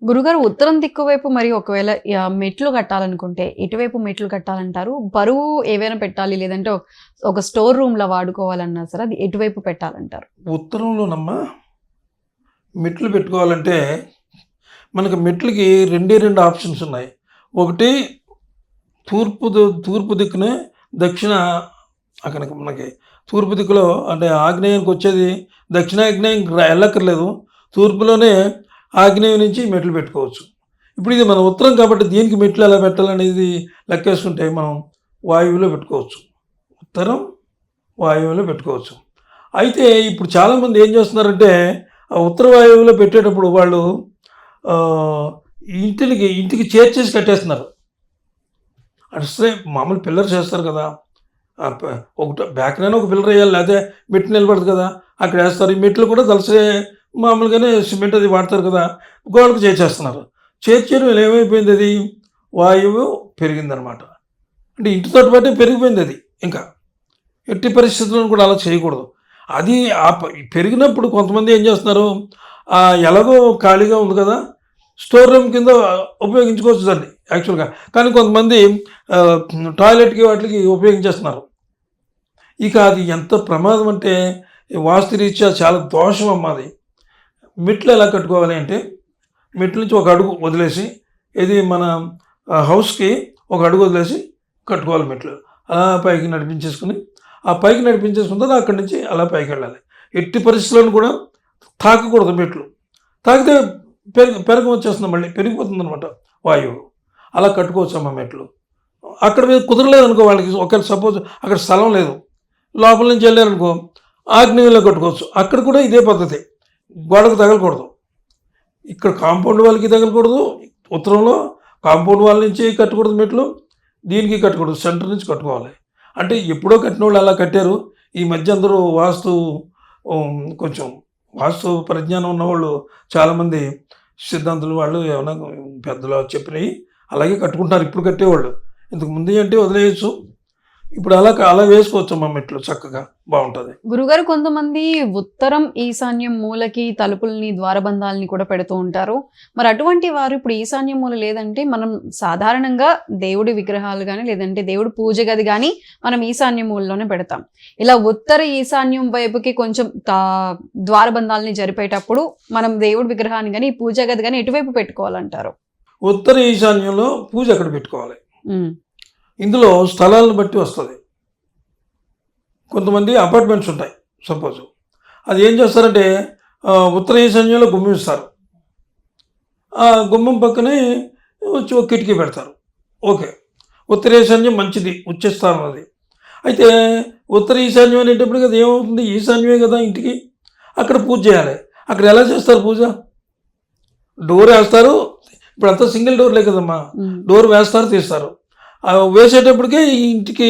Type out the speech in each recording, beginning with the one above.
గురుగారు ఉత్తరం దిక్కు వైపు మరి ఒకవేళ మెట్లు కట్టాలనుకుంటే ఎటువైపు మెట్లు కట్టాలంటారు? బరువు ఏవైనా పెట్టాలి లేదంటే ఒక స్టోర్ రూమ్‌లా వాడుకోవాలన్నా సరే అది ఎటువైపు పెట్టాలంటారు? ఉత్తరంలోనమ్మా మెట్లు పెట్టుకోవాలంటే మనకి మెట్లకి రెండు ఆప్షన్స్ ఉన్నాయి. ఒకటి తూర్పు దిక్కున దక్షిణ అక్కడ మనకి తూర్పు దిక్కులో అంటే ఆగ్నేయానికి వచ్చేది దక్షిణాగ్నేయం వెళ్ళక్కర్లేదు. తూర్పులోనే ఆగ్నేయం నుంచి మెట్లు పెట్టుకోవచ్చు. ఇప్పుడు ఇది మన ఉత్తరం కాబట్టి దీనికి మెట్లు ఎలా పెట్టాలనేది లెక్కేసుకుంటే మనం వాయువులో పెట్టుకోవచ్చు. ఉత్తరం వాయువులో పెట్టుకోవచ్చు. అయితే ఇప్పుడు చాలామంది ఏం చేస్తున్నారంటే ఆ ఉత్తర వాయువులో పెట్టేటప్పుడు వాళ్ళు ఇంటికి చేర్చేసి కట్టేస్తున్నారు. అసలే మామూలు పిల్లర్స్ వేస్తారు కదా! ఒకటి బ్యాక్‌నైనా ఒక పిల్లర్ వేయాలి. లేకపోతే మెట్లు నిలబడదు కదా! అక్కడ వేస్తారు. ఈ మెట్లు కూడా తలసరి మామూలుగానే సిమెంట్ అది వాడతారు కదా! గోడకు చేర్చేస్తున్నారు. చేర్చేయడం వల్ల ఏమైపోయింది అది? వాయువు పెరిగిందనమాట. అంటే ఇంటితోటి పాటే పెరిగిపోయింది అది ఇంకా. ఎట్టి పరిస్థితుల్లో కూడా అలా చేయకూడదు. అది పెరిగినప్పుడు కొంతమంది ఏం చేస్తున్నారు, ఎలాగో ఖాళీగా ఉంది కదా! స్టోర్ రూమ్ కింద ఉపయోగించుకోవచ్చు దాన్ని యాక్చువల్‌గా. కానీ కొంతమంది టాయిలెట్‌కి వాటికి ఉపయోగించేస్తున్నారు. ఇక అది ఎంత ప్రమాదం అంటే వాస్తురీత్యా చాలా దోషం అమ్మా అది. మెట్లు ఎలా కట్టుకోవాలి అంటే మెట్ల నుంచి ఒక అడుగు వదిలేసి ఇది మన హౌస్‌కి ఒక అడుగు వదిలేసి కట్టుకోవాలి మెట్లు. అలా పైకి నడిపించేసుకొని ఆ పైకి నడిపించేసుకున్న తర్వాత అక్కడి నుంచి అలా పైకి వెళ్ళాలి. ఎట్టి పరిస్థితుల్లోనూ కూడా తాకకూడదు మెట్లు. తాకితే పెరగం వచ్చేస్తుంది, మళ్ళీ పెరిగిపోతుందనమాట వాయువు. అలా కట్టుకోవచ్చమ్మా మెట్లు. అక్కడ మీద కుదరలేదనుకో వాళ్ళకి, ఒకవేళ సపోజ్ అక్కడ స్థలం లేదు, లోపల నుంచి వెళ్ళారనుకో ఆగ్నేయంలో కట్టుకోవచ్చు. అక్కడ కూడా ఇదే పద్ధతి. గోడకు తగలకూడదు. ఇక్కడ కాంపౌండ్ వాళ్ళకి తగలకూడదు. ఉత్తరంలో కాంపౌండ్ వాళ్ళ నుంచి కట్టకూడదు మెట్లు, దీనికి కట్టకూడదు, సెంటర్ నుంచి కట్టుకోవాలి. అంటే ఎప్పుడో కట్టిన వాళ్ళు అలా కట్టారు. ఈ మధ్య అందరూ కొంచెం వాస్తు పరిజ్ఞానం ఉన్నవాళ్ళు చాలామంది సిద్ధాంతులు వాళ్ళు ఏమైనా పెద్దలు చెప్పినవి అలాగే కట్టుకుంటారు. ఇప్పుడు కట్టేవాళ్ళు ఇంతకు ముందు అంటే వదిలేయచ్చు. ఇప్పుడు అలా వేసుకోవచ్చమ్మా మెట్లు చక్కగా బాగుంటుంది. గురుగారు కొంతమంది ఉత్తరం ఈశాన్యం మూలకి తలుపుల్ని ద్వారబంధాలని కూడా పెడుతూ ఉంటారు. మరి అటువంటి వారు ఇప్పుడు ఈశాన్యం మూల లేదంటే మనం సాధారణంగా దేవుడి విగ్రహాలు కానీ లేదంటే దేవుడి పూజ గది కానీ మనం ఈశాన్యం మూలలోనే పెడతాం. ఇలా ఉత్తర ఈశాన్యం వైపుకి కొంచెం ద్వారబంధాలని జరిపేటప్పుడు మనం దేవుడి విగ్రహాన్ని కానీ పూజ గది కానీ ఎటువైపు పెట్టుకోవాలంటారు? ఉత్తర ఈశాన్యంలో పూజ అక్కడ పెట్టుకోవాలి. ఇందులో స్థలాలను బట్టి వస్తుంది. కొంతమంది అపార్ట్మెంట్స్ ఉంటాయి సపోజ్, అది ఏం చేస్తారంటే ఉత్తర ఈశాన్యంలో గుమ్మం ఇస్తారు. ఆ గుమ్మం పక్కనే వచ్చి ఒక కిటికీ పెడతారు. ఓకే, ఉత్తర ఈశాన్యం మంచిది, ఉచ్చస్థానం అది. అయితే ఉత్తర ఈశాన్యం అనేటప్పటికి అది ఏమవుతుంది, ఈశాన్యమే కదా ఇంటికి, అక్కడ పూజ చేయాలి. అక్కడ ఎలా చేస్తారు పూజ? డోర్ వేస్తారు. ఇప్పుడు అంతా సింగిల్ డోర్లే కదమ్మా, డోర్ వేస్తారు తీస్తారు. వేసేటప్పటికే ఈ ఇంటికి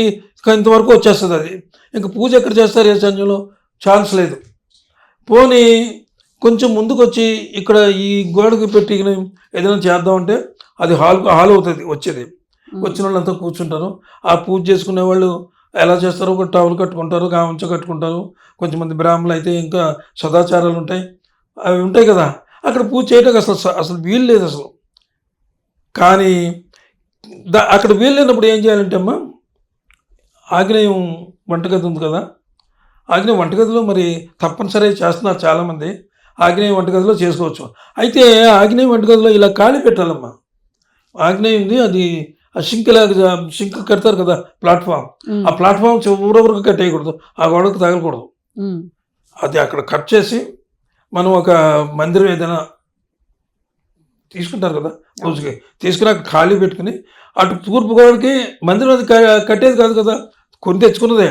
ఇంతవరకు వచ్చేస్తుంది అది. ఇంకా పూజ ఎక్కడ చేస్తారు ఈశాన్యంలో? ఛాన్స్ లేదు. పోనీ కొంచెం ముందుకు వచ్చి ఇక్కడ ఈ గోడకు పెట్టి ఏదైనా చేద్దామంటే అది హాల్ అవుతుంది వచ్చేది. వచ్చిన వాళ్ళంతా కూర్చుంటారు. ఆ పూజ చేసుకునే వాళ్ళు ఎలా చేస్తారో ఒక టవల్ కట్టుకుంటారు, గామంచ కట్టుకుంటారు. కొంతమంది బ్రాహ్మణులు అయితే ఇంకా సదాచారాలు ఉంటాయి, అవి ఉంటాయి కదా. అక్కడ పూజ చేయడానికి అసలు వీలు లేదు అసలు. కానీ అక్కడ వీలు లేనప్పుడు ఏం చేయాలంటే అమ్మా, ఆగ్నేయం వంటగది ఉంది కదా, ఆగ్నేయం వంటగదిలో మరి తప్పనిసరిగా చేస్తున్నారు చాలామంది. ఆగ్నేయం వంటగదిలో చేసుకోవచ్చు. అయితే ఆగ్నేయం వంటగదిలో ఇలా ఖాళీ పెట్టాలమ్మా. ఆగ్నేయంది అది ఆ సింక్ కడతారు కదా ప్లాట్ఫామ్, ఆ ప్లాట్ఫామ్ ఊరవరకు కట్టేయకూడదు, ఆ గోడకు తగలకూడదు. అది అక్కడ కట్ చేసి మనం ఒక మందిరం ఏదైనా తీసుకుంటారు కదా పూజకి, తీసుకుని అక్కడ ఖాళీ పెట్టుకుని అటు తూర్పు గోడకి, మందిరం అది కట్టేది కాదు కదా, కొని తెచ్చుకున్నదే,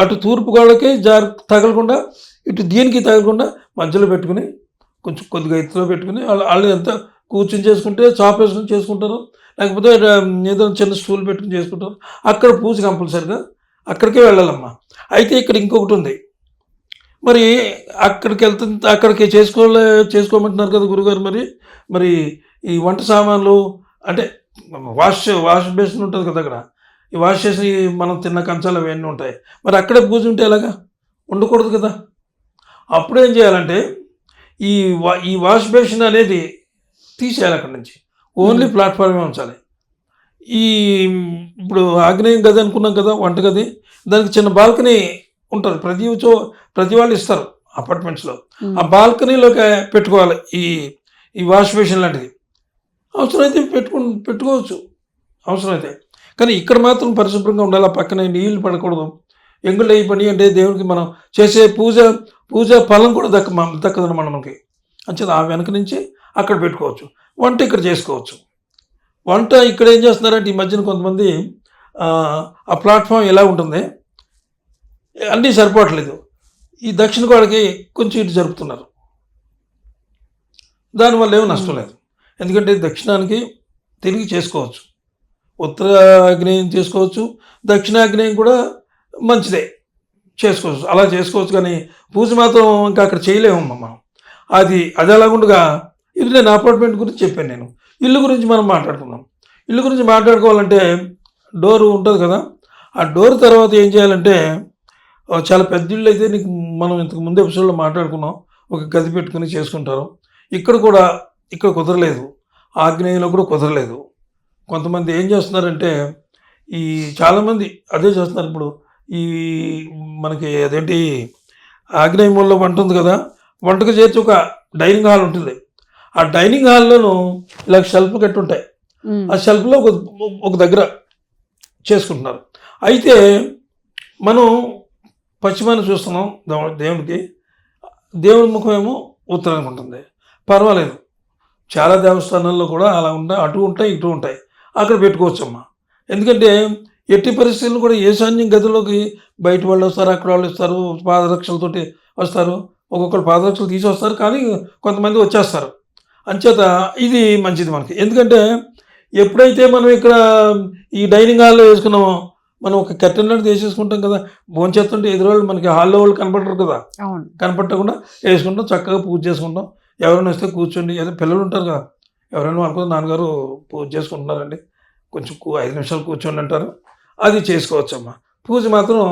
అటు తూర్పు గోడకి తగలకుండా ఇటు దీనికి తగలకుండా మధ్యలో పెట్టుకుని కొంచెం కొద్దిగా ఎత్తులో పెట్టుకుని వాళ్ళు ఎంత కూర్చొని చేసుకుంటే చాప్ వేసుకుని చేసుకుంటారు, లేకపోతే ఏదో చిన్న స్టూల్ పెట్టుకుని చేసుకుంటారు. అక్కడ పూజ కంపల్సరిగా అక్కడికే వెళ్ళాలమ్మా. అయితే ఇక్కడ ఇంకొకటి ఉంది, మరి అక్కడికి చేసుకోమంటున్నారు కదా గురుగారు. మరి ఈ వంట సామాన్లు అంటే వాష్ బేసిన్ ఉంటుంది కదా, అక్కడ ఈ వాష్ చేసి మనం తిన్న కంచాలు అవన్నీ ఉంటాయి. మరి అక్కడే పూజ ఉంటే ఎలాగా? ఉండకూడదు కదా. అప్పుడు ఏం చేయాలంటే ఈ వాష్ బేసిన్ అనేది తీసేయాలి అక్కడి నుంచి. ఓన్లీ ప్లాట్ఫామే ఉంచాలి. ఈ ఇప్పుడు ఆగ్నేయం గది అనుకున్నాం కదా, వంటగది. దానికి చిన్న బాల్కనీ ఉంటుంది. ప్రతి వాళ్ళు ఇస్తారు అపార్ట్మెంట్స్లో. ఆ బాల్కనీలోకి పెట్టుకోవాలి ఈ వాష్ బేసిన్ లాంటిది. అవసరమైతే పెట్టుకోవచ్చు అవసరమైతే. కానీ ఇక్కడ మాత్రం పరిశుభ్రంగా ఉండాలి. ఆ పక్కన నీళ్లు పడకూడదు. ఎంగుళ్ళు అయ్యి పని అంటే దేవునికి మనం చేసే పూజ ఫలం కూడా దక్కదన్నమాట మనకి. అంచేది ఆ వెనక నుంచి అక్కడ పెట్టుకోవచ్చు. వంట ఇక్కడ చేసుకోవచ్చు. వంట ఇక్కడ ఏం చేస్తున్నారంటే ఈ మధ్యన కొంతమంది ఆ ప్లాట్ఫామ్ ఎలా ఉంటుంది, అన్నీ సరిపోవట్లేదు. ఈ దక్షిణ గోడకి కొంచెం ఇటు జరుపుతున్నారు. దానివల్ల ఏమీ నష్టం లేదు. ఎందుకంటే దక్షిణానికి తిరిగి చేసుకోవచ్చు. ఉత్తర ఆగ్నేయం చేసుకోవచ్చు, దక్షిణాగ్నేయం కూడా మంచిదే చేసుకోవచ్చు. అలా చేసుకోవచ్చు. కానీ పూజ మాత్రం ఇంకా అక్కడ చేయలేము మనం. అది అలాగుండగా ఇది నేను అపార్ట్మెంట్ గురించి చెప్పాను. నేను ఇల్లు గురించి మనం మాట్లాడుకుందాం. ఇల్లు గురించి మాట్లాడుకోవాలంటే డోరు ఉంటుంది కదా, ఆ డోర్ తర్వాత ఏం చేయాలంటే చాలా పెద్ద ఇళ్ళు అయితే నీకు మనం ఇంతకు ముందు ఎపిసోడ్లో మాట్లాడుకున్నాం. ఒక గది పెట్టుకుని చేసుకుంటారు. ఇక్కడ కుదరలేదు. ఆగ్నేయంలో కూడా కుదరలేదు. కొంతమంది ఏం చేస్తున్నారంటే ఈ చాలామంది అదే చేస్తున్నారు. ఇప్పుడు ఈ మనకి అదేంటి ఆగ్నేయ మూలలో వంట ఉంది కదా, వంటకు చేర్చి ఒక డైనింగ్ హాల్ ఉంటుంది. ఆ డైనింగ్ హాల్లోనూ ఇలా షెల్ఫ్ కట్టి ఉంటాయి. ఆ షెల్ఫ్లో ఒక దగ్గర చేసుకుంటున్నారు. అయితే మనం పశ్చిమాన్ని చూస్తున్నాం దేవునికి. దేవుడి ముఖమేమో ఉత్తరానికి ఉంటుంది. పర్వాలేదు, చాలా దేవస్థానాల్లో కూడా అలా ఉంటాయి. అటు ఉంటాయి, ఇటు ఉంటాయి. అక్కడ పెట్టుకోవచ్చమ్మా. ఎందుకంటే ఎట్టి పరిస్థితుల్లో కూడా ఈశాన్యం గదిలోకి బయట వాళ్ళు వస్తారు, అక్కడ వాళ్ళు వస్తారు, పాదరక్షలతోటి వస్తారు. ఒక్కొక్కరు పాదరక్షలు తీసి వస్తారు, కానీ కొంతమంది వచ్చేస్తారు. అంచేత ఇది మంచిది మనకి. ఎందుకంటే ఎప్పుడైతే మనం ఇక్కడ ఈ డైనింగ్ హాల్లో వేసుకున్నామో, మనం ఒక కర్టెన్ లాంటిది వేసేసుకుంటాం కదా, భోంచేస్తుంటే ఎదురోళ్ళు మనకి హాల్లో వాళ్ళు కనపడరు కదా, కనపడకుండా వేసుకుంటాం, చక్కగా పూజ చేసుకుంటాం. ఎవరైనా వస్తే కూర్చోండి, ఏదో పిల్లలు ఉంటారు కదా, ఎవరైనా అనుకుంటే నాన్నగారు పూజ చేసుకుంటున్నారండి, కొంచెం 5 నిమిషాలు కూర్చోండి అంటారు. అది చేసుకోవచ్చమ్మా. పూజ మాత్రం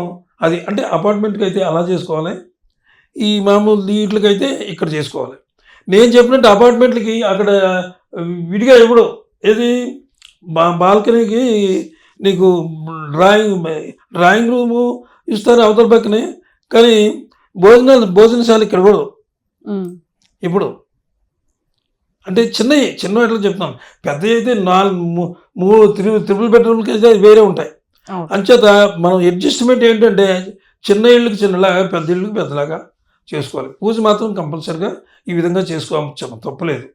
అది అంటే అపార్ట్మెంట్కి అయితే అలా చేసుకోవాలి. ఈ మామూలు వీటికైతే ఇక్కడ చేసుకోవాలి. నేను చెప్పినట్టు అపార్ట్మెంట్లకి అక్కడ విడిగా ఎప్పుడు ఏది బాల్కనీకి నీకు డ్రాయింగ్ రూము ఇస్తారు అవతల పక్కనే, కానీ భోజనశాల ఇక్కడ కూడా ఇప్పుడు అంటే చిన్న ఎట్లా చెప్తాను. పెద్ద అయితే 3 త్రిపుల్ బెడ్రూమ్లకి అయితే వేరే ఉంటాయి. అంచేత మనం అడ్జస్ట్మెంట్ ఏంటంటే చిన్న ఇళ్ళకి చిన్నలాగా, పెద్ద ఇళ్ళకి పెద్దలాగా చేసుకోవాలి. పూజ మాత్రం కంపల్సరిగా ఈ విధంగా చేసుకోవచ్చు, తప్పలేదు.